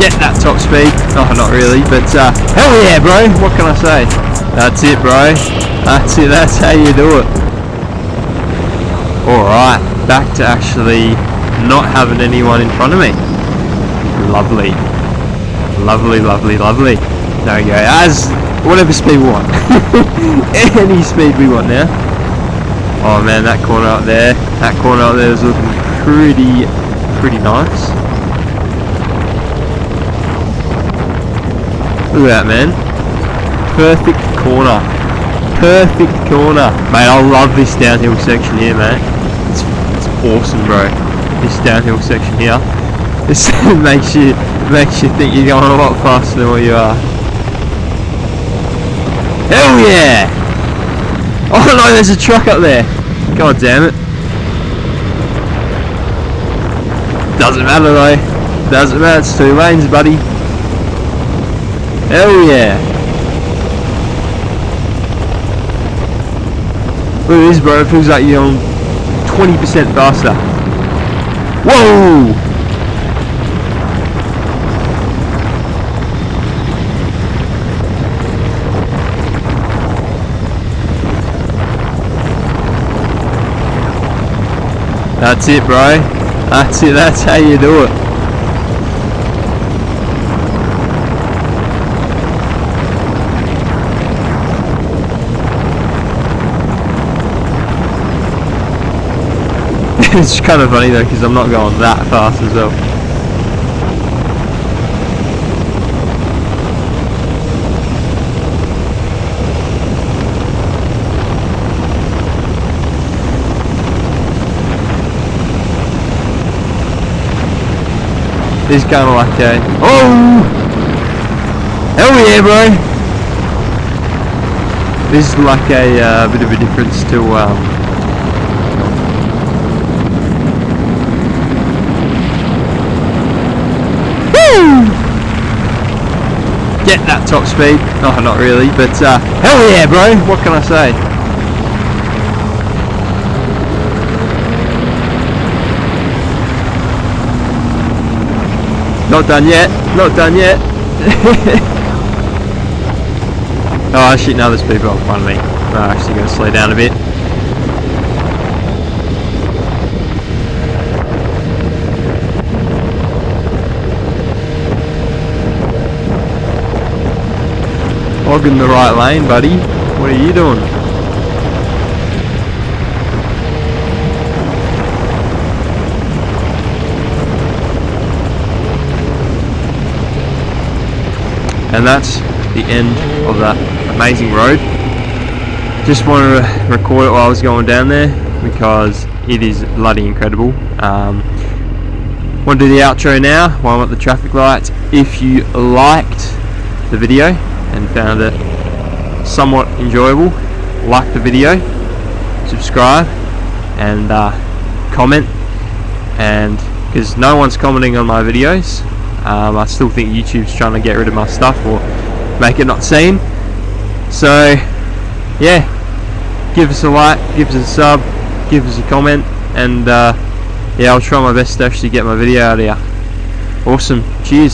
get that top speed. Oh, not really, but hell yeah, bro. What can I say? That's it, bro. That's it. That's how you do it. Alright, back to actually not having anyone in front of me. Lovely. Lovely, lovely, lovely. There we go. As whatever speed we want. Any speed we want now. Oh man, that corner up there. That corner up there is looking pretty nice. Look at that, man. Perfect corner. Perfect corner. Mate, I love this downhill section here, man. It's awesome, bro. This downhill section here. This makes you think you're going a lot faster than what you are. Hell yeah! Oh no, there's a truck up there. God damn it. Doesn't matter though. Doesn't matter, it's 2 lanes, buddy. Hell yeah. Look at this, bro. It feels like you're on 20% faster. Whoa! That's it, bro. That's it. That's how you do it. It's kind of funny though, because I'm not going that fast as well. It's kind of like a... Oh! Hell yeah, bro! This is like a bit of a difference to... Get that top speed. Oh, not really, but hell yeah, bro. What can I say? Not done yet. Not done yet. Oh shit, now there's people in front of me. I'm actually going to slow down a bit. Hogging the right lane, buddy. What are you doing? And that's the end of that amazing road. Just wanted to record it while I was going down there because it is bloody incredible. Want to do the outro now while I'm at the traffic lights. If you liked the video and found it somewhat enjoyable, like the video, subscribe, and comment. And because no one's commenting on my videos, I still think YouTube's trying to get rid of my stuff or make it not seen. So yeah, give us a like, give us a sub, give us a comment, and yeah, I'll try my best to actually get my video out here. Awesome, cheers.